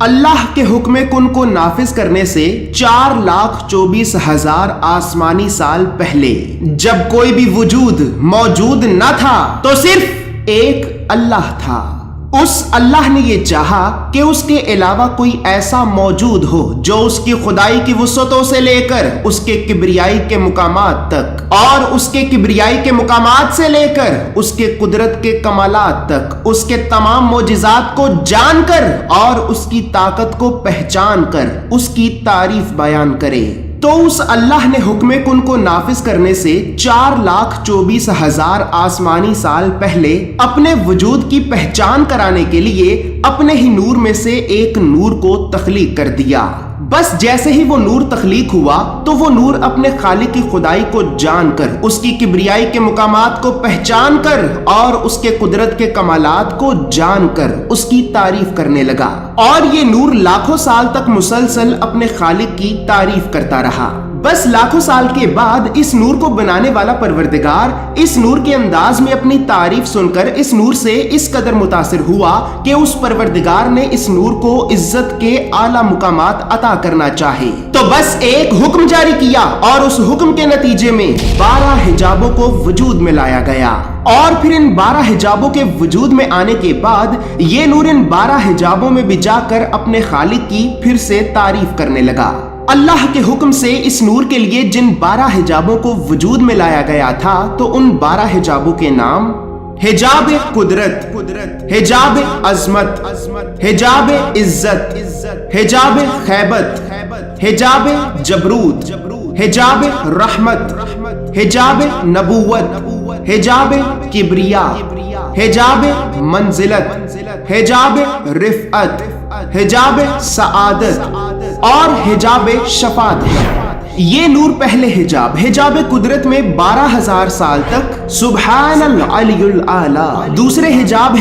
اللہ کے حکم کن کو نافذ کرنے سے 4,24,000 آسمانی سال پہلے جب کوئی بھی وجود موجود نہ تھا تو صرف ایک اللہ تھا۔ اس اللہ نے یہ چاہا کہ اس کے علاوہ کوئی ایسا موجود ہو جو اس کی خدائی کی وسعتوں سے لے کر اس کے کبریائی کے مقامات تک اور اس کے کبریائی کے مقامات سے لے کر اس کے قدرت کے کمالات تک اس کے تمام معجزات کو جان کر اور اس کی طاقت کو پہچان کر اس کی تعریف بیان کرے۔ تو اس اللہ نے حکم کن کو نافذ کرنے سے 4,24,000 آسمانی سال پہلے اپنے وجود کی پہچان کرانے کے لیے اپنے ہی نور میں سے ایک نور کو تخلیق کر دیا۔ بس جیسے ہی وہ نور تخلیق ہوا تو وہ نور اپنے خالق کی خدائی کو جان کر اس کی کبریائی کے مقامات کو پہچان کر اور اس کے قدرت کے کمالات کو جان کر اس کی تعریف کرنے لگا، اور یہ نور لاکھوں سال تک مسلسل اپنے خالق کی تعریف کرتا رہا۔ بس لاکھوں سال کے بعد اس نور کو بنانے والا پروردگار اس نور کے انداز میں اپنی تعریف سن کر اس نور سے اس قدر متاثر ہوا کہ اس پروردگار نے اس نور کو عزت کے اعلیٰ مقامات عطا کرنا چاہے تو بس ایک حکم جاری کیا، اور اس حکم کے نتیجے میں 12 حجابوں کو وجود میں لایا گیا، اور پھر ان 12 حجابوں کے وجود میں آنے کے بعد یہ نور ان 12 حجابوں میں بھی جا کر اپنے خالق کی پھر سے تعریف کرنے لگا۔ اللہ کے حکم سے اس نور کے لیے جن 12 حجابوں کو وجود میں لایا گیا تھا تو ان 12 حجابوں کے نام حجاب قدرت، حجاب عظمت، حجاب عزت، حجاب خیبت، حجاب جبروت، حجاب رحمت، حجاب نبوت، حجاب کبریا، حجاب منزلت، حجاب رفعت، حجاب سعادت اور حجاب شفاعت ہے۔ یہ نور پہلے حجاب قدرت میں 12,000 سال تک سبحان العلی الاعلی، دوسرے حجاب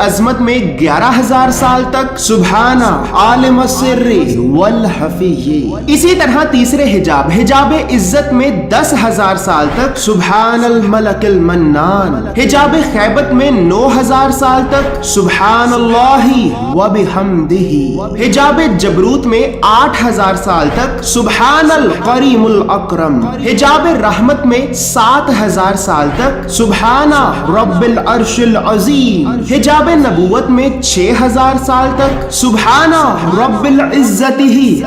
عظمت میں 11,000 سال تک سبحان عالم السر والخفی، اسی طرح تیسرے حجاب عزت میں 10,000 سال تک سبحان الملک المنان، حجاب خیبت میں 9,000 سال تک سبحان اللہ وبحمدہ، حجاب جبروت میں 8,000 سال تک سبحان کریم الاکرم، حجاب رحمت میں 7,000 سال تک سبحان رب العرش العظیم، حجاب نبوت میں 6,000 سال تک سبحان رب العزت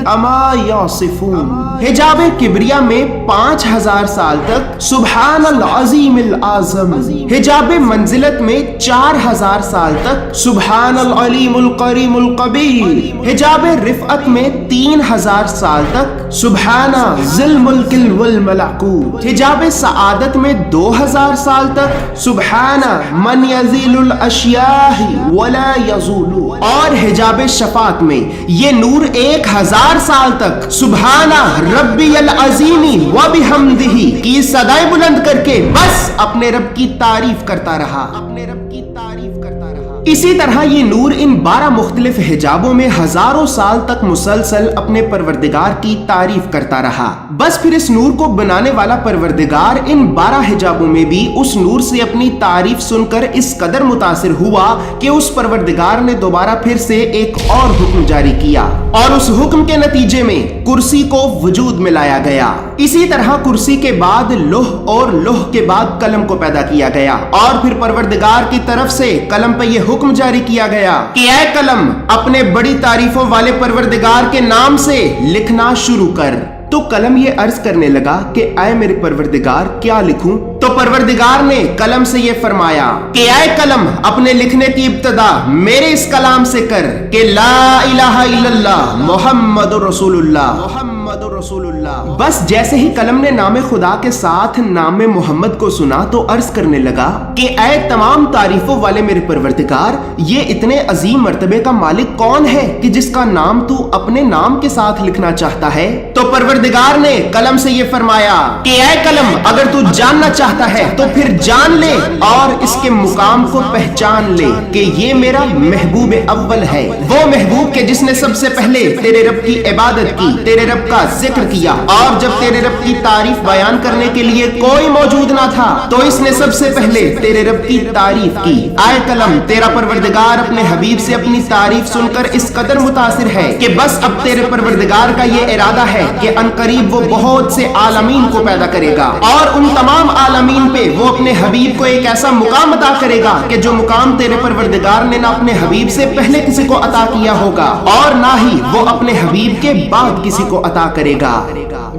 اما یصفون، حجاب کبریا میں 5,000 سال تک سبحان العظیم الاعظم، حجاب منزلت میں 4,000 سال تک سبحان العلیم الکریم الکبیر، حجاب رفعت میں 3,000 سال تک سبحان ذی الملک والملکوت، حجاب سعادت میں 2,000 سال تک سبحان من یزیل الاشیاء ولا یزول، اور حجاب شفاعت میں یہ نور 1,000 سال تک سبحان ربی العظیم وبحمدہ کی صدائے بلند کر کے بس اپنے رب کی تعریف کرتا رہا، اپنے رب کی تعریف کرتا رہا۔ اسی طرح یہ نور ان 12 مختلف حجابوں میں ہزاروں سال تک مسلسل اپنے پروردگار کی تعریف کرتا رہا۔ بس پھر اس نور کو بنانے والا پروردگار ان 12 حجابوں میں بھی اس نور سے اپنی تعریف سن کر اس قدر متاثر ہوا کہ اس پروردگار نے دوبارہ پھر سے ایک اور حکم جاری کیا، اور اس حکم کے نتیجے میں کرسی کو وجود میں لایا گیا۔ اسی طرح کرسی کے بعد لوح، اور لوح کے بعد قلم کو پیدا کیا گیا، اور پھر پروردگار کی طرف سے قلم پہ یہ حکم جاری کیا گیا کہ اے قلم اپنے بڑی تعریفوں والے پروردگار کے نام سے لکھنا شروع کر۔ تو قلم یہ عرض کرنے لگا کہ اے میرے پروردگار کیا لکھوں؟ تو پروردگار نے قلم سے یہ فرمایا کہ اے قلم اپنے لکھنے کی ابتدا میرے اس کلام سے کر کہ لا الہ الا اللہ محمد رسول اللہ، محمد رسول اللہ۔ بس جیسے ہی قلم نے نام خدا کے ساتھ نام محمد کو سنا تو عرض کرنے لگا کہ اے تمام تعریفوں والے میرے پروردگار، یہ اتنے عظیم مرتبے کا مالک کون ہے کہ جس کا نام تو اپنے نام کے ساتھ لکھنا چاہتا ہے؟ تو پروردگار نے قلم سے یہ فرمایا کہ اے قلم اگر تو جاننا چاہتا ہے تو پھر جان لے اور اس کے مقام کو پہچان لے کہ یہ میرا محبوب اول ہے، وہ محبوب کہ جس نے سب سے پہلے تیرے رب کی عبادت کی، تیرے رب का जिक्र किया, और जब तेरे रब की तारीफ बयान करने के लिए कोई मौजूद ना था तो इसने सबसे पहले तेरे रब की तारीफ की। आए कलम, तेरा परवरदिगार अपने हबीब से अपनी तारीफ सुनकर इस कदर मुतासिर है कि बस अब तेरे परवरदिगार का ये इरादा है कि अनकरीब वो बहुत से आलमीन को पैदा करेगा और उन तमाम आलमीन पे वो अपने हबीब को एक ऐसा मुकाम अता करेगा कि जो मुकाम तेरे परवरदिगार ने ना अपने हबीब से पहले किसी को अता किया होगा और ना ही वो अपने हबीब के बाद किसी को अता करेगा।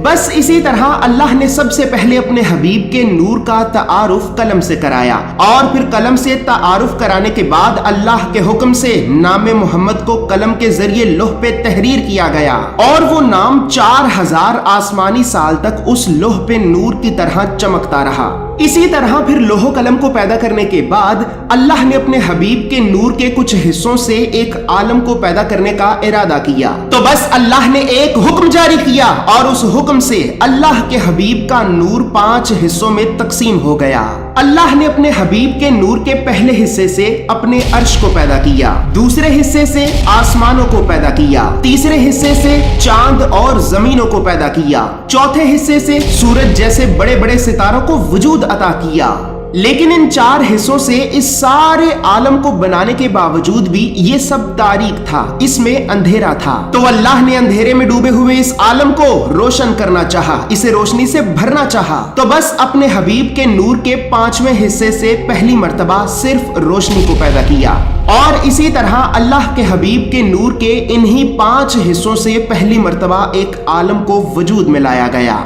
बस इसी तरह अल्लाह ने सबसे पहले अपने हबीब के नूर का तारुफ कलम से कराया और फिर कलम से तारुफ कराने के बाद अल्लाह के हुक्म से नाम मोहम्मद को कलम के जरिए लोह पे तहरीर किया गया और वो नाम 4000 आसमानी साल तक उस लोह पे नूर की तरह चमकता रहा। इसी तरह फिर लोहो कलम को पैदा करने के बाद अल्लाह ने अपने हबीब के नूर के कुछ हिस्सों से एक आलम को पैदा करने का इरादा किया। तो बस अल्लाह ने एक हुक्म जारी किया और उस हुक्म से अल्लाह के हबीब का नूर 5 हिस्सों में तकसीम हो गया। अल्लाह ने अपने हबीब के नूर के पहले हिस्से से अपने अर्श को पैदा किया, दूसरे हिस्से से आसमानों को पैदा किया, तीसरे हिस्से से चांद और जमीनों को पैदा किया, चौथे हिस्से से सूरज जैसे बड़े बड़े सितारों को वजूद अता किया। लेकिन इन 4 हिस्सों से इस सारे आलम को बनाने के बावजूद भी ये सब तारीक था, इसमें अंधेरा था। तो अल्लाह ने अंधेरे में डूबे हुए इस आलम को रोशन करना चाहा, इसे रोशनी से भरना चाहा। तो बस अपने हबीब के नूर के 5वें हिस्से से पहली मर्तबा सिर्फ रोशनी को पैदा किया और इसी तरह अल्लाह के हबीब के नूर के इन्हीं 5 हिस्सों से पहली मर्तबा एक आलम को वजूद में लाया गया।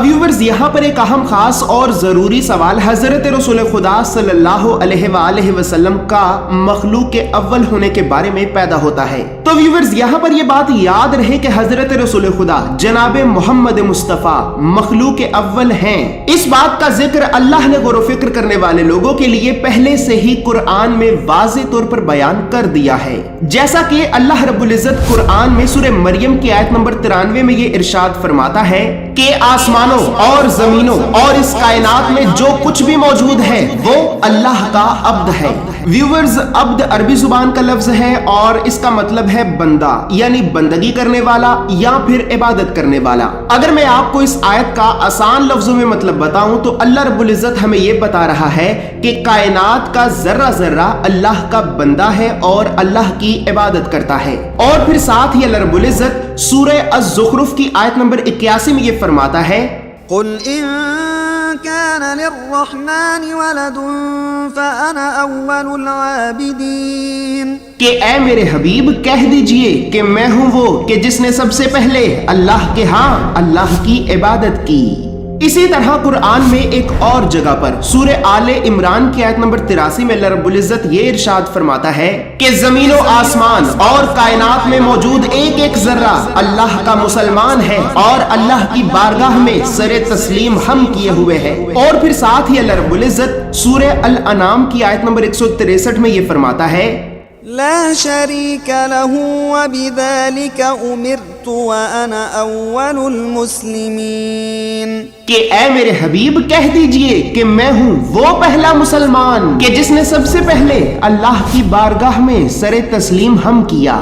व्यूवर्स, यहाँ पर एक अहम खास और जरूरी सवाल हजरत रसूल खुदा सल्लल्लाहु अलैहि वसल्लम का मखलूक के अव्वल होने के बारे में पैदा होता है। तो व्यूवर्स, यहाँ पर यह बात याद रहे कि हजरत रसूल खुदा जनाब मोहम्मद मुस्तफा मखलूक के अव्वल हैं। इस बात का जिक्र अल्लाह ने गौर फिक्र करने वाले लोगों के लिए पहले से ही कुरान में वाज़ेह तौर पर बयान कर दिया है। जैसा कि अल्लाह रब्बुल इज्जत कुरान में सूरह मरियम की आयत नंबर 93 में ये इरशाद फरमाता है कि आसमानों और जमीनों और इस कायनात में जो कुछ भी मौजूद है वो अल्लाह का अब्द है। व्यूवर्स, अब्द अरबी जुबान का लफ्ज है और इसका मतलब है बंदा, यानी बंदगी करने वाला या फिर इबादत करने वाला। अगर मैं आपको इस आयत का आसान लफ्जों में मतलब बताऊं तो अल्लाह रब्बुल इज्जत हमें यह बता रहा है कि कायनात का जर्रा जर्रा अल्लाह का बंदा है और अल्लाह की इबादत करता है। और फिर साथ ही अल्लाह रब्बुल इज्जत सूरह अज़-ज़ुख़रुफ़ की आयत नंबर 81 में ये फरमाता है, कुल इन कान लिर्रहमानि वलदुन फअना अव्वलुल आबिदीन, कि ए मेरे हबीब कह दीजिए कि मैं हूँ वो कि जिसने सबसे पहले अल्लाह के हाँ अल्लाह की इबादत की। इसी तरह कुरान में एक और जगह पर सूरह आले इमरान की आयत नंबर 83 में अल्लाह रब्बुल इज्जत ये इरशाद फरमाता है कि जमीन और आसमान और कायनात में मौजूद एक एक जर्रा अल्लाह का मुसलमान है और अल्लाह की बारगाह में सरे तस्लीम हम किए हुए हैं। और फिर साथ ही अल्लाह रब्बुल इज्जत सूरह अल अनाम की आयत नंबर 163 में ये फरमाता है, ला शरीक लहू व बिज़ालिका उमिरतु व अना अव्वलुल मुस्लिमीन, कि ए मेरे हबीब कह दीजिए कि मैं हूँ वो पहला मुसलमान कि जिसने सबसे पहले अल्लाह की बारगाह में सरे तस्लीम हम किया।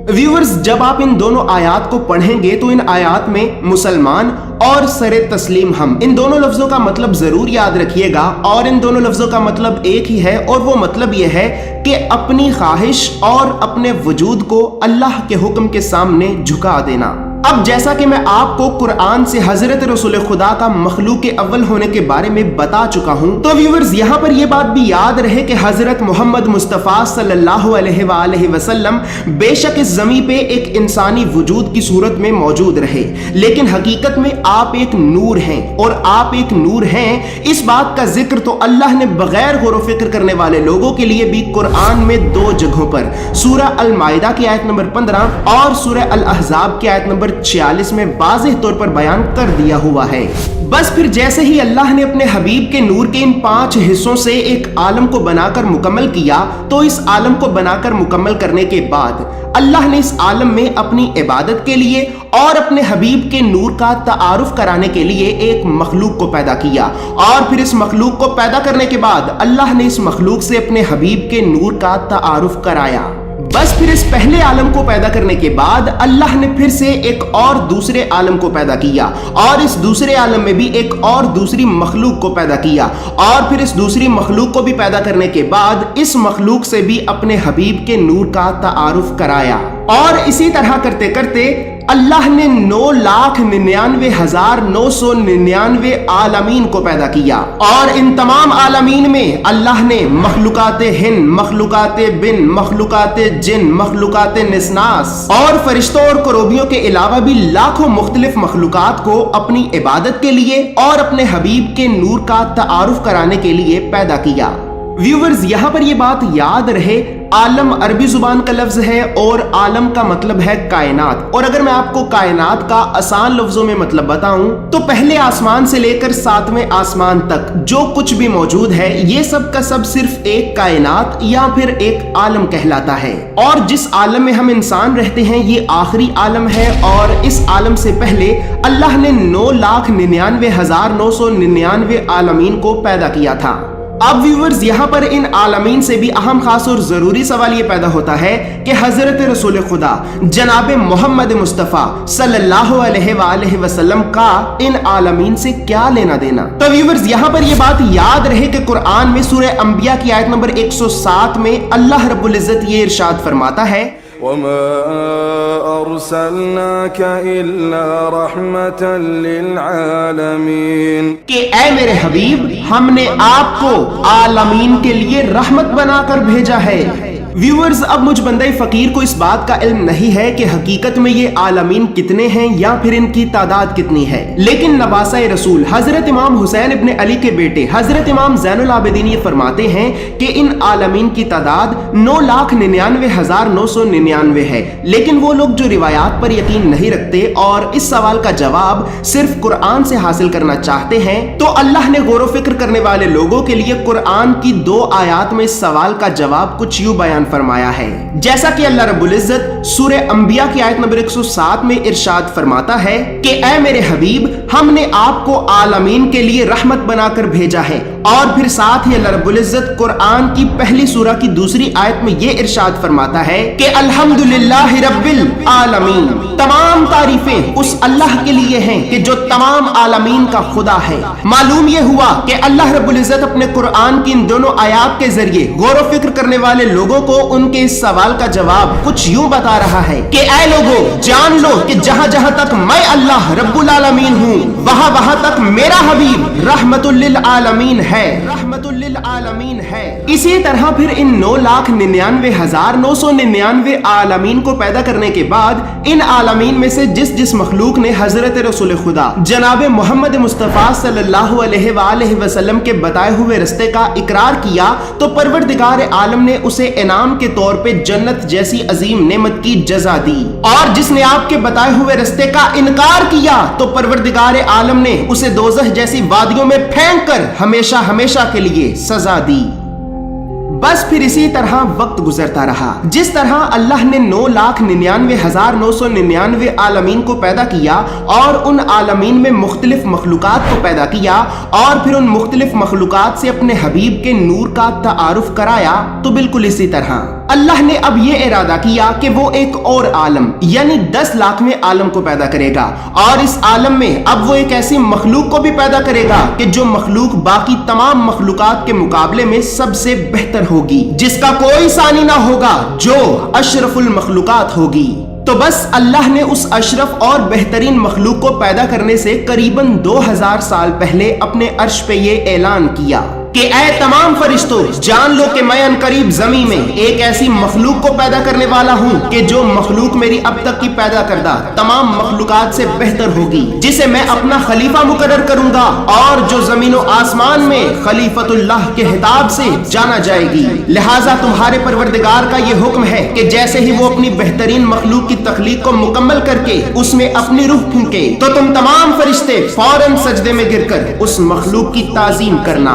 व्यूअर्स, जब आप इन दोनों आयात को पढ़ेंगे तो इन आयात में मुसलमान और सरे तस्लीम हम, इन दोनों लफ्जों का मतलब जरूर याद रखिएगा और इन दोनों लफ्जों का मतलब एक ही है और वो मतलब यह है कि अपनी ख्वाहिश और अपने वजूद को अल्लाह के हुक्म के सामने झुका देना। अब जैसा कि मैं आपको कुरान से हजरत रसूल खुदा का मखलूक के अव्वल होने के बारे में बता चुका हूं, तो व्यूअर्स यहाँ पर यह बात भी याद रहे कि हजरत मोहम्मद मुस्तफ़ा सल्लल्लाहु अलैहि वसल्लम बेशक इस ज़मी पे एक इंसानी वजूद की सूरत में मौजूद रहे, लेकिन हकीकत में आप एक नूर हैं और आप एक नूर हैं। इस बात का जिक्र तो अल्लाह ने बगैर गौर फिक्र करने वाले लोगों के लिए भी कुरान में 2 जगहों पर सूरह अल माइदा की आयत नंबर 15 और सूरह अल अहज़ाब की आयत नंबर 46 में वाज़ेह तौर पर बयान कर दिया हुआ है। बस फिर जैसे ही अल्लाह ने अपने हबीब के नूर के इन 5 हिस्सों से एक आलम को बनाकर मुकम्मल किया, तो इस आलम को बनाकर मुकम्मल करने के बाद अल्लाह ने इस आलम में अपनी इबादत के लिए और अपने हबीब के नूर का तारुफ कराने के लिए एक मखलूक को पैदा किया और फिर इस मखलूक को पैदा करने के बाद अल्लाह ने इस मखलूक से अपने हबीब के नूर का तारुफ कराया। बस फिर इस पहले आलम को पैदा करने के बाद अल्लाह ने फिर से एक और दूसरे आलम को पैदा किया और इस दूसरे आलम में भी एक और दूसरी मखलूक को पैदा किया और फिर इस दूसरी मखलूक को भी पैदा करने के बाद इस मखलूक से भी अपने हबीब के नूर का तारुफ कराया। और इसी तरह करते करते अल्लाह ने 9,99,999 आलमीन को पैदा किया और इन तमाम आलमीन में अल्लाह ने मखलूकाते हिंद, मखलूकाते बिन, मखलूकाते जिन, मखलूकाते निस्नास और फरिश्तों और करोबियों के अलावा भी लाखों मुख्तलिफ मखलूकात को अपनी इबादत के लिए और अपने हबीब के नूर का तारुफ कराने के लिए पैदा किया। व्यूवर्स, यहाँ पर ये बात याद रहे, आलम अरबी जुबान का लफ्ज है और आलम का मतलब है कायनात। और अगर मैं आपको कायनात का आसान लफ्जों में मतलब बताऊं तो पहले आसमान से लेकर 7वें आसमान तक जो कुछ भी मौजूद है ये सब का सब सिर्फ एक कायनात या फिर एक आलम कहलाता है। और जिस आलम में हम इंसान रहते हैं ये आखिरी आलम है और इस आलम से पहले अल्लाह ने 9,99,999 आलमीन को पैदा किया था। अब व्यूवर्स, यहाँ पर इन आलमीन से भी अहम खास और जरूरी सवाल ये पैदा होता है कि हजरत रसूल खुदा जनाब मोहम्मद मुस्तफ़ा सल्लल्लाहु अलैहि वसल्लम का इन आलमीन से क्या लेना देना। तो व्यूवर्स, यहाँ पर ये बात याद रहे कि कुरान में सूरह अंबिया की आयत नंबर 107 में अल्लाह रब्बुल इज्जत ये इरशाद फरमाता है, वमा अर्सलनाका इल्ला रहमतन लिल आलमीन, कि ऐ मेरे हबीब हमने आपको आलमीन के लिए रहमत बनाकर भेजा है। व्यूअर्स, अब मुझ बंदे फकीर को इस बात का इल्म नहीं है कि हकीकत में ये आलमीन कितने हैं या फिर इनकी तादाद कितनी है, लेकिन नवासा रसूल हजरत इमाम हुसैन इब्न अली के बेटे हजरत इमाम ज़ैनुल आबिदीन ये फरमाते हैं कि इन आलमीन की तादाद 9,99,999 है। लेकिन वो लोग जो रिवायात पर यकीन नहीं रखते और इस सवाल का जवाब सिर्फ कुरान से हासिल करना चाहते हैं, तो अल्लाह ने गौर फिक्र करने वाले लोगों के लिए कुरान की 2 आयात में इस सवाल का जवाब कुछ यूं बयान फरमाया है। जैसा कि अल्लाह रब्बुल इज्जत सूरह अंबिया की आयत नंबर 107 में इरशाद फरमाता है कि ऐ मेरे हबीब हमने आपको आलमीन के लिए रहमत बनाकर भेजा है। और फिर साथ ही अल्लाह रब्बुल इज्जत कुरान की पहली सूरह की दूसरी आयत में ये इरशाद फरमाता है कि अल्हम्दुलिल्लाहि रब्बिल आलमीन, तमाम तारीफें उस अल्लाह के लिए हैं कि जो तमाम आलमीन का खुदा है। मालूम ये हुआ कि अल्लाह रब्बुल इज्जत अपने कुरान की इन दोनों आयात के जरिए गौर फिक्र करने वाले लोगों को उनके इस सवाल का जवाब कुछ यूं बता रहा है कि ऐ लोगों, जान लो कि जहां जहां तक मैं अल्लाह रब्बुल आलमीन हूं वहां वहां तक मेरा हबीब रहमतुल लिल आलमीन है, रहमतुल लिल आलमीन है। इसी तरह फिर इन 9,99,999 आलमीन को पैदा करने के बाद इन आलमीन में से जिस जिस मखलूक ने हजरत रसूल खुदा जनाब मोहम्मद मुस्तफ़ा सल्लल्लाहु अलैहि वसल्लम के बताए हुए रास्ते का इकरार किया तो परवरदिगार आलम ने उसे इनाम के तौर पे जन्नत जैसी अजीम नेमत की जजा दी। और जिसने आपके बताए हुए रास्ते का इनकार किया तो परवरदिगार आलम ने उसे दोज़ख जैसी वादियों में फेंक कर हमेशा हमेशा के लिए सजा दी। बस फिर इसी तरह वक्त गुजरता रहा। जिस तरह अल्लाह ने 9,99,999 आलमीन को पैदा किया और उन आलमीन में मुख्तलिफ मखलूकात को पैदा किया और फिर उन मुख्तलिफ मखलूकात से अपने हबीब के नूर का तारुफ कराया, तो बिल्कुल इसी तरह अल्लाह ने अब ये इरादा किया कि वो एक और आलम यानी 10 लाखवें आलम को पैदा करेगा और इस आलम में अब वो एक ऐसी मखलूक को भी पैदा करेगा कि जो मखलूक बाकी तमाम मखलूकात के मुकाबले में सबसे बेहतर होगी, जिसका कोई सानी ना होगा, जो अशरफुल मखलूकात होगी। तो बस अल्लाह ने उस अशरफ और बेहतरीन मखलूक को पैदा करने से करीबन 2000 साल पहले अपने अर्श पे ये ऐलान किया कि ऐ तमाम फरिश्तों, जान लो कि मैं अनकरीब ज़मीन में एक ऐसी मखलूक को पैदा करने वाला हूँ कि जो मखलूक मेरी अब तक की पैदा करदा तमाम मखलूकात से बेहतर होगी, जिसे मैं अपना खलीफा मुकर्रर करूंगा और जो ज़मीन और आसमान में खलीफतुल्लाह के हिताब से जाना जाएगी। लिहाजा तुम्हारे परवरदिगार का ये हुक्म है कि जैसे ही वो अपनी बेहतरीन मखलूक की तख्लीक को मुकम्मल करके उसमें अपनी रूह फूंके तो तुम तमाम फरिश्ते फौरन सजदे में गिरकर उस मखलूक की ताज़ीम करना।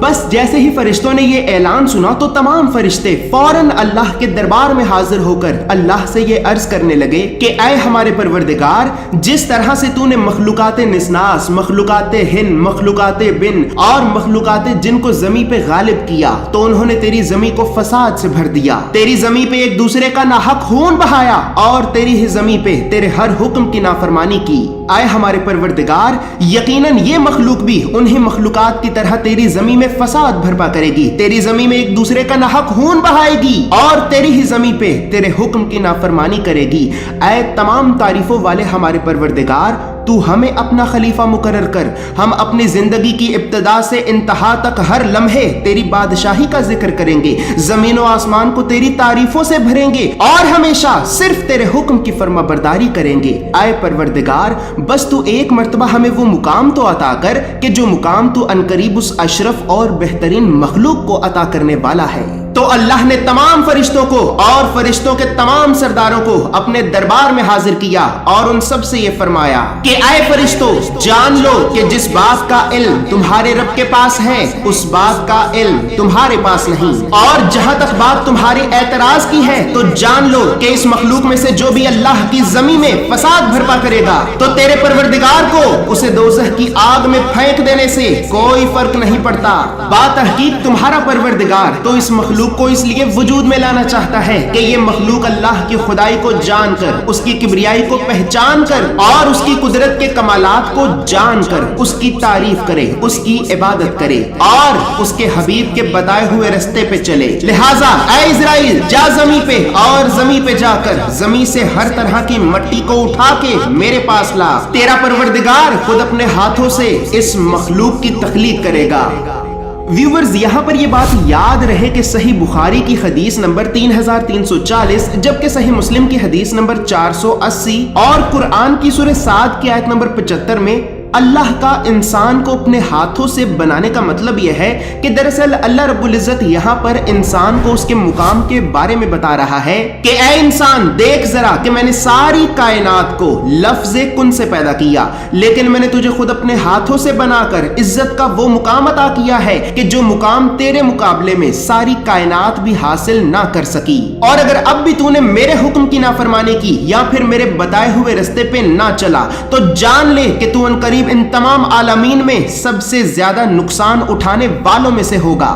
बस जैसे ही फरिश्तों ने ये ऐलान सुना तो तमाम फरिश्ते फौरन अल्लाह के दरबार में हाजिर होकर अल्लाह से ये अर्ज करने लगे कि ऐ हमारे परवरदिगार, जिस तरह से तूने मखलूकाते निस्नास, मखलूकाते हिन, मखलूकाते बिन और मखलूकाते जिन को जमी पे गालिब किया तो उन्होंने तेरी जमी को फसाद से भर दिया, तेरी जमी पे एक दूसरे का नाहक खून बहाया और तेरी ही जमी पे तेरे हर हुक्म की नाफरमानी की। आए हमारे परवरदिगार, यकीनन ये मखलूक भी उन्हीं मखलूकात की तरह तेरी जमी में फसाद भरपा करेगी, तेरी जमी में एक दूसरे का नाहक खून बहाएगी और तेरी ही जमी पे तेरे हुक्म की नाफरमानी करेगी। ऐ तमाम तारीफों वाले हमारे परवरदिगार, तू हमें अपना खलीफा मुकर्रर कर, हम अपनी जिंदगी की इब्तिदा से इंतहा तक हर लम्हे तेरी बादशाही का जिक्र करेंगे, जमीन और आसमान को तेरी तारीफों से भरेंगे और हमेशा सिर्फ तेरे हुक्म की फर्माबरदारी करेंगे। आए परवरदिगार, बस तू एक मर्तबा हमें वो मुकाम तो अता कर कि जो मुकाम तू अनकरीब उस अशरफ और बेहतरीन मखलूक को अता करने वाला है। तो अल्लाह ने तमाम फरिश्तों को और फरिश्तों के तमाम सरदारों को अपने दरबार में हाजिर किया और उन सब से ये फरमाया कि ऐ फरिश्तों, जान लो कि जिस बात का इल्म तुम्हारे रब के पास है उस बात का इल्म तुम्हारे पास नहीं, और जहां तक बात तुम्हारी एतराज की है तो जान लो कि इस मखलूक में से जो भी अल्लाह की जमीन में फसाद भरपा करेगा तो तेरे परवरदिगार को उसे दोज़ख की आग में फेंक देने से कोई फर्क नहीं पड़ता। बात हकीक तुम्हारा परवरदिगार तो इस मखलूक को इसलिए वजूद में लाना चाहता है कि ये मखलूक अल्लाह की खुदाई को जानकर, उसकी किबरियाई को पहचान कर और उसकी कुदरत के कमालात को जानकर उसकी तारीफ करे, उसकी इबादत करे और उसके हबीब के बताए हुए रास्ते पे चले। लिहाजा ऐ इज़राइल, जा जमी पे और जमी पे जाकर जमी से हर तरह की मट्टी को उठा के मेरे पास ला। तेरा परवरदिगार खुद अपने हाथों से इस मखलूक की तख्लीक करेगा। व्यूवर्स, यहाँ पर ये बात याद रहे कि सही बुखारी की हदीस नंबर 3340, जबकि सही मुस्लिम की हदीस नंबर 480 और कुरान की सूरह साद की आयत नंबर 75 में अल्लाह का इंसान को अपने हाथों से बनाने का मतलब यह है कि दरअसल अल्लाह रब्बुल इज्जत यहाँ पर इंसान को उसके मुकाम के बारे में बता रहा है कि ऐ इंसान, देख जरा कि मैंने सारी कायनात को लफ्ज़े कुन से पैदा किया, लेकिन मैंने तुझे खुद अपने हाथों से बनाकर इज्जत का वो मुकाम अता किया है कि जो मुकाम तेरे मुकाबले में सारी कायनात भी हासिल ना कर सकी। और अगर अब भी तूने मेरे हुक्म की नाफरमानी की या फिर मेरे बताए हुए रास्ते पे ना चला तो जान ले कि तू अनकरीब इन तमाम आलमीन में सबसे ज्यादा नुकसान उठाने वालों में से होगा।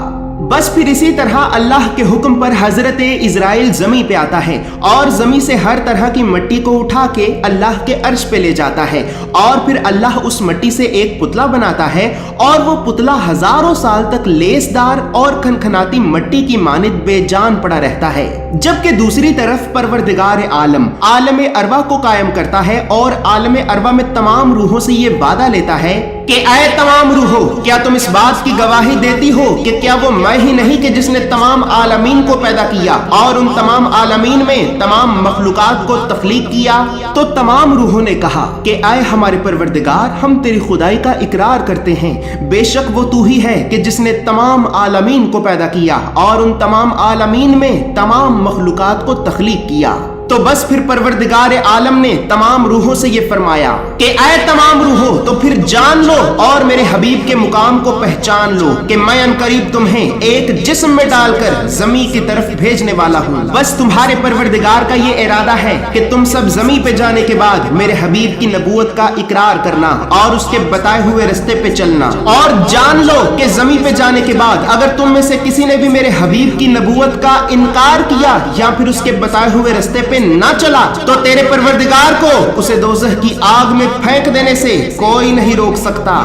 बस फिर इसी तरह अल्लाह के हुक्म पर हजरत इज़राइल जमी पे आता है और जमी से हर तरह की मिट्टी को उठा के अल्लाह के अर्श पे ले जाता है और फिर अल्लाह उस मिट्टी से एक पुतला बनाता है और वो पुतला हजारों साल तक लेसदार और खनखनाती मिट्टी की मानिद बेजान पड़ा रहता है। जबकि दूसरी तरफ परवरदिगार आलम आलम अरवा को कायम करता है और आलम अरवा में तमाम रूहों से ये वादा लेता है कि ऐ तमाम रूहो, क्या तुम इस बात की गवाही देती हो कि क्या वो मैं ही नहीं कि जिसने तमाम आलमीन को पैदा किया और उन तमाम आलमीन में तमाम मखलूकात को तख्लीक किया। तो तमाम रूहों ने कहा कि ऐ हमारे परवरदिगार, हम तेरी खुदाई का इकरार करते हैं, बेशक वो तू ही है कि जिसने तमाम आलमीन को पैदा किया और उन तमाम आलमीन में तमाम मखलूकात को तख्लीक किया। तो बस फिर परवरदिगार आलम ने तमाम रूहों से ये फरमाया कि ऐ तमाम रूहों, तो फिर जान लो और मेरे हबीब के मुकाम को पहचान लो कि मैं अनकरीब तुम्हें एक जिस्म में डालकर जमी की तरफ भेजने वाला हूँ। बस तुम्हारे परवरदिगार का ये इरादा है कि तुम सब जमी पे जाने के बाद मेरे हबीब की नबूवत का इकरार करना और उसके बताए हुए रास्ते पे चलना। और जान लो कि जमी पे जाने के बाद अगर तुम में से किसी ने भी मेरे हबीब की नबूवत का इनकार किया या फिर उसके बताए हुए रास्ते पे ना चला तो तेरे परवरदिगार को उसे दोज़ख की आग में फेंक देने से कोई नहीं रोक सकता।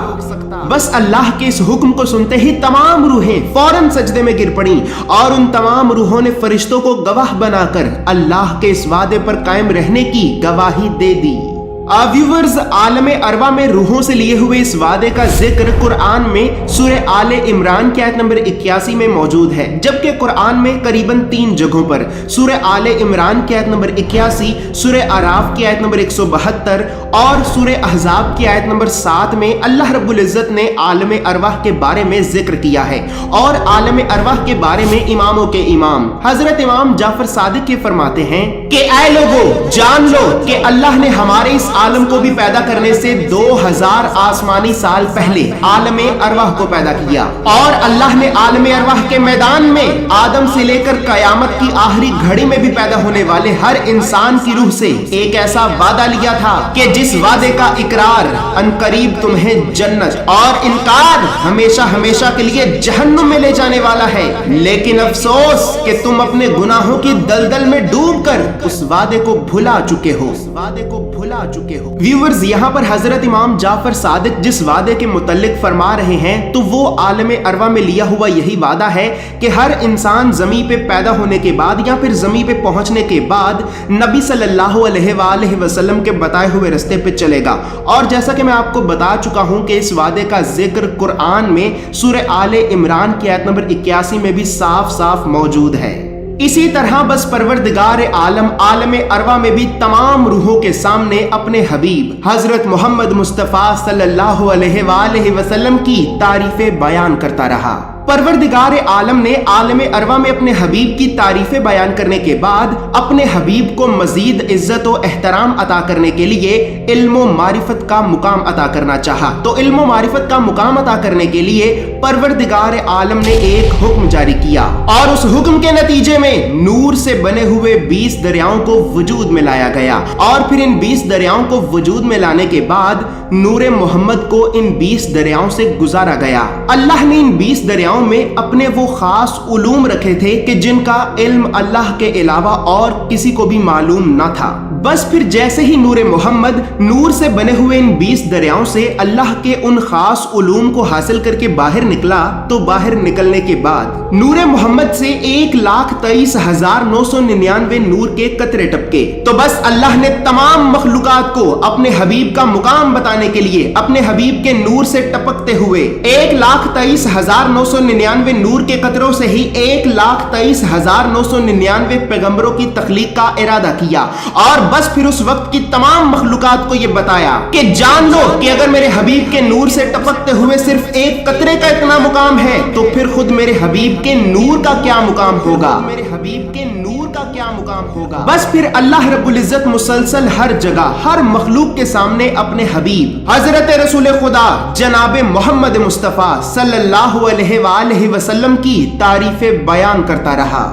बस अल्लाह के इस हुक्म को सुनते ही तमाम रूहें फौरन सजदे में गिर पड़ी और उन तमाम रूहों ने फरिश्तों को गवाह बनाकर अल्लाह के इस वादे पर कायम रहने की गवाही दे दी। व्यूवर्स, आलम अरवा में रूहों से लिए हुए इस वादे का जिक्र कुरान में सूरह आले इमरान की आयत नंबर 81 में मौजूद है, जबकि कुरान में करीबन 3 जगहों पर सूरह आले इमरान की आयत नंबर 81, सूरह आराफ की आयत नंबर 172 और सूरह अहज़ाब की आयत नंबर 7 में अल्लाह रब्बुल इज्जत ने आलम अरवाह के बारे में जिक्र किया है। और आलम अरवाह के बारे में इमामों के इमाम हजरत इमाम जाफर सादिक के फरमाते हैं कि ऐ लोगों, जान लो कि अल्लाह ने हमारे इस عالم کو بھی پیدا کرنے سے 2000 آسمانی سال پہلے عالم ارواح کو پیدا کیا، اور اللہ نے عالم ارواح کے میدان میں آدم سے لے کر قیامت کی آخری گھڑی میں بھی پیدا ہونے والے ہر انسان کی روح سے ایک ایسا وعدہ لیا تھا کہ جس وعدے کا اقرار عنقریب تمہیں جنت اور انکار ہمیشہ ہمیشہ کے لیے جہنم میں لے جانے والا ہے، لیکن افسوس کہ تم اپنے گناہوں کی دلدل میں ڈوب کر اس وعدے کو بھلا چکے ہو۔ ویورز، یہاں پر حضرت امام جعفر صادق جس وعدے کے متعلق فرما رہے ہیں تو وہ عالم ارواح میں لیا ہوا یہی وعدہ ہے کہ ہر انسان زمین پہ پیدا ہونے کے بعد یا پھر زمین پہ پہنچنے کے بعد نبی صلی اللہ علیہ وآلہ وسلم کے بتائے ہوئے رستے پہ چلے گا، اور جیسا کہ میں آپ کو بتا چکا ہوں کہ اس وعدے کا ذکر قرآن میں سورہ آل عمران کی آیت نمبر 81 میں بھی صاف صاف موجود ہے۔ اسی طرح بس پروردگار عالم عالم ارواح میں بھی تمام روحوں کے سامنے اپنے حبیب حضرت محمد مصطفیٰ صلی اللہ علیہ وآلہ وسلم کی تعریفیں بیان کرتا رہا۔ پروردگار عالم نے عالم ارواح میں اپنے حبیب کی تعریفیں بیان کرنے کے بعد اپنے حبیب کو مزید عزت و احترام عطا کرنے کے لیے علم و معرفت کا مقام عطا کرنا چاہا، تو علم و معرفت کا مقام عطا کرنے کے لیے پروردگار عالم نے ایک حکم جاری کیا، اور اس حکم کے نتیجے میں نور سے بنے ہوئے 20 دریاؤں کو وجود میں لایا گیا، اور پھر ان 20 دریاؤں کو وجود میں لانے کے بعد نور محمد کو ان 20 دریاؤں سے گزارا گیا۔ اللہ نے ان 20 دریاؤں میں اپنے وہ خاص علوم رکھے تھے کہ جن کا علم اللہ کے علاوہ اور کسی کو بھی معلوم نہ تھا۔ بس پھر جیسے ہی نور محمد نور سے بنے ہوئے ان 20 دریاؤں سے اللہ کے ان خاص علوم کو حاصل کر کے باہر نکلا، تو باہر نکلنے کے بعد نور محمد سے 1,23,999 نور کے قطرے ٹپکے، تو بس اللہ نے تمام مخلوقات کو اپنے حبیب کا مقام بتانے کے لیے اپنے حبیب کے نور سے ٹپکتے ہوئے 1,23,999 نور کے قطروں سے ہی 1,23,999 پیغمبروں کی تخلیق کا ارادہ کیا، اور بس پھر اس وقت کی تمام مخلوقات کو یہ بتایا کہ جان لو کہ اگر میرے حبیب کے نور سے ٹپکتے ہوئے صرف ایک قطرے کا اتنا مقام ہے تو پھر خود میرے حبیب کے نور کا کیا مقام ہوگا، میرے حبیب کے نور کا کیا مقام ہوگا۔ بس پھر اللہ رب العزت مسلسل ہر جگہ ہر مخلوق کے سامنے اپنے حبیب حضرت رسول خدا جناب محمد مصطفیٰ صلی اللہ علیہ وآلہ وسلم کی تعریفیں بیان کرتا رہا۔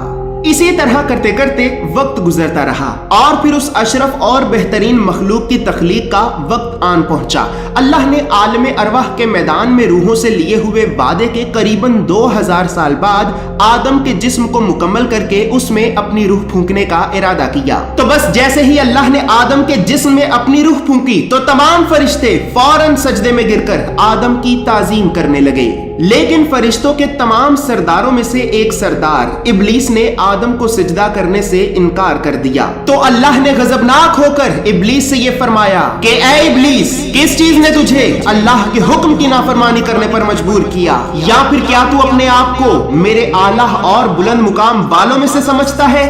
اسی طرح کرتے کرتے وقت گزرتا رہا، اور پھر اس اشرف اور بہترین مخلوق کی تخلیق کا وقت آن پہنچا۔ اللہ نے عالم ارواح کے میدان میں روحوں سے لیے ہوئے وعدے کے قریباً 2000 سال بعد آدم کے جسم کو مکمل کر کے اس میں اپنی روح پھونکنے کا ارادہ کیا، تو بس جیسے ہی اللہ نے آدم کے جسم میں اپنی روح پھونکی تو تمام فرشتے فوراً سجدے میں گر کر آدم کی تعظیم کرنے لگے، لیکن فرشتوں کے تمام سرداروں میں سے ایک سردار ابلیس نے آدم کو سجدہ کرنے سے انکار کر دیا، تو اللہ نے غضبناک ہو کر ابلیس سے یہ فرمایا کہ اے ابلیس، کس چیز نے تجھے اللہ کے حکم کی نافرمانی کرنے پر مجبور کیا، یا پھر کیا تو اپنے آپ کو میرے اعلیٰ اور بلند مقام والوں میں سے سمجھتا ہے؟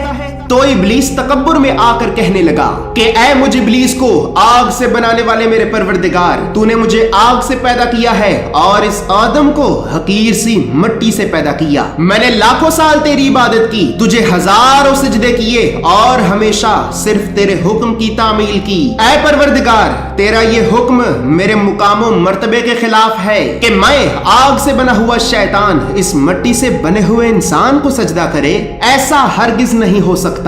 تو ابلیس تکبر میں آ کر کہنے لگا کہ اے مجھ ابلیس کو آگ سے بنانے والے میرے پروردگار، تو نے مجھے آگ سے پیدا کیا ہے اور اس آدم کو حقیر سی مٹی سے پیدا کیا۔ میں نے لاکھوں سال تیری عبادت کی، تجھے ہزاروں سجدے کیے اور ہمیشہ صرف تیرے حکم کی تعمیل کی۔ اے پروردگار، تیرا یہ حکم میرے مقام و مرتبے کے خلاف ہے کہ میں آگ سے بنا ہوا شیطان اس مٹی سے بنے ہوئے انسان کو سجدہ کرے، ایسا ہرگز نہیں ہو سکتا۔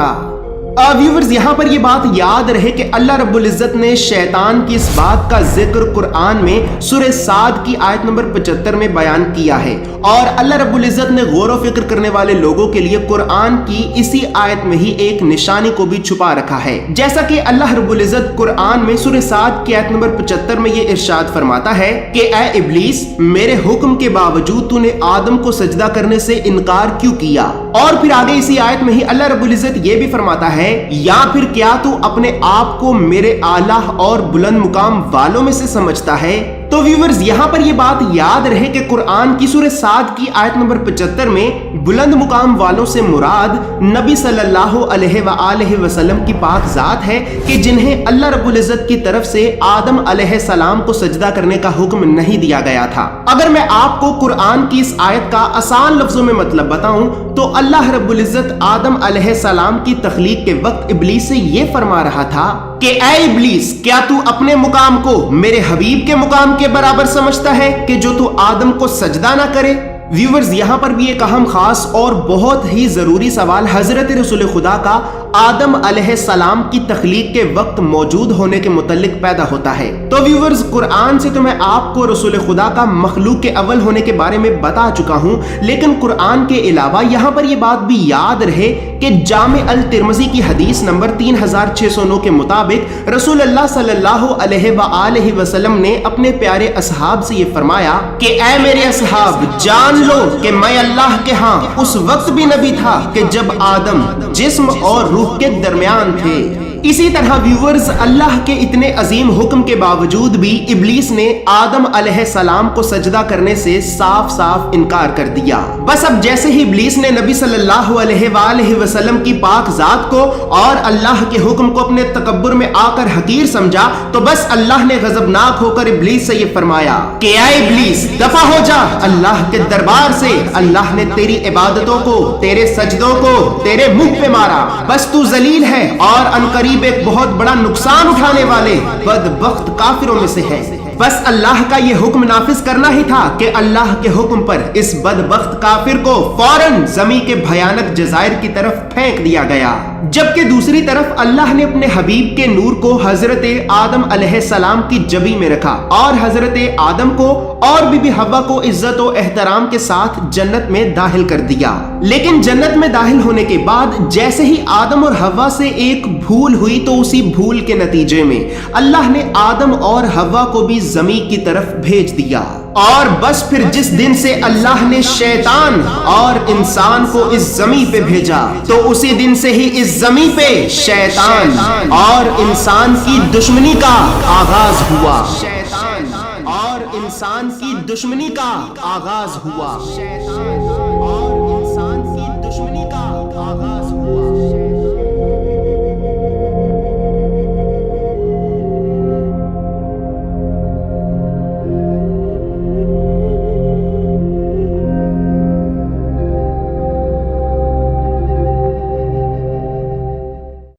ویورز، یہاں پر یہ بات یاد رہے کہ اللہ رب العزت نے شیطان کی اس بات کا ذکر قرآن میں سورہ صاد کی آیت نمبر 75 میں بیان کیا ہے، اور اللہ رب العزت نے غور و فکر کرنے والے لوگوں کے لیے قرآن کی اسی آیت میں ہی ایک نشانی کو بھی چھپا رکھا ہے، جیسا کہ اللہ رب العزت قرآن میں سورہ صاد کی آیت نمبر 75 میں یہ ارشاد فرماتا ہے کہ اے ابلیس، میرے حکم کے باوجود تو نے آدم کو سجدہ کرنے سے انکار کیوں کیا؟ اور پھر آگے اسی آیت میں ہی اللہ رب العزت یہ بھی فرماتا ہے، یا پھر کیا تو اپنے آپ کو میرے اعلیٰ اور بلند مقام والوں میں سے سمجھتا ہے؟ تو ویورز، یہاں پر یہ بات یاد رہے کہ قرآن کی سورہ صاد کی آیت نمبر 75 میں بلند مقام والوں سے مراد نبی صلی اللہ علیہ وآلہ وسلم کی پاک ذات ہے کہ جنہیں اللہ رب العزت کی طرف سے آدم علیہ السلام کو سجدہ کرنے کا حکم نہیں دیا گیا تھا۔ اگر میں آپ کو قرآن کی اس آیت کا آسان لفظوں میں مطلب بتاؤں تو اللہ رب العزت آدم علیہ السلام کی تخلیق کے وقت ابلیس سے یہ فرما رہا تھا کہ کہ اے ابلیس، کیا تو اپنے مقام کو میرے حبیب کے مقام کے برابر سمجھتا ہے کہ جو تو آدم کو سجدہ نہ کرے؟ ویورز، یہاں پر بھی ایک اہم خاص اور بہت ہی ضروری سوال حضرت رسول خدا کا آدم علیہ السلام کی تخلیق کے وقت موجود ہونے کے متعلق پیدا ہوتا ہے۔ تو ویورز، قرآن سے تو میں آپ کو رسول خدا کا مخلوق کے اول ہونے کے بارے میں بتا چکا ہوں، لیکن قرآن کے علاوہ یہاں پر یہ بات بھی یاد رہے کہ جامع الترمذی کی حدیث نمبر 3609 کے مطابق رسول اللہ صلی اللہ علیہ وآلہ وسلم نے اپنے پیارے اصحاب سے یہ فرمایا کہ اے میرے اصحاب، جان لو کہ میں اللہ کے ہاں اس وقت بھی نبی تھا کہ جب آدم جسم اور روح کے درمیان تھے۔ اسی طرح ویورز، اللہ کے اتنے عظیم حکم کے باوجود بھی ابلیس نے آدم علیہ السلام کو سجدہ کرنے سے صاف صاف انکار کر دیا۔ بس اب جیسے ہی ابلیس نے نبی صلی اللہ علیہ وآلہ وسلم کی پاک ذات کو اور اللہ کے حکم کو اپنے تکبر میں آ کر حقیر سمجھا، تو بس اللہ نے غضبناک ہو کر ابلیس سے یہ فرمایا کہ اے ابلیس، دفع ہو جا اللہ کے دربار سے۔ اللہ نے تیری عبادتوں کو، تیرے سجدوں کو تیرے منہ پہ مارا، بس تو ذلیل ہے اور عنقریب ایک بہت بڑا نقصان اٹھانے والے بدبخت کافروں میں سے ہے۔ بس اللہ کا یہ حکم نافذ کرنا ہی تھا کہ اللہ کے حکم پر اس بدبخت کافر کو فوراً زمین کے بھیانک جزائر کی طرف پھینک دیا گیا۔ جبکہ دوسری طرف اللہ نے اپنے حبیب کے نور کو حضرت آدم علیہ السلام کی جبی میں رکھا اور حضرت آدم کو اور بی بی حوا کو عزت و احترام کے ساتھ جنت میں داخل کر دیا۔ لیکن جنت میں داخل ہونے کے بعد جیسے ہی آدم اور حوا سے ایک بھول ہوئی، تو اسی بھول کے نتیجے میں اللہ نے آدم اور حوا کو بھی زمین کی طرف بھیج دیا۔ اور بس پھر جس دن سے اللہ نے شیطان اور انسان کو اس زمین پہ بھیجا، تو اسی دن سے ہی اس زمین پہ شیطان اور انسان کی دشمنی کا آغاز ہوا۔ شیطان اور انسان کی دشمنی کا آغاز ہوا۔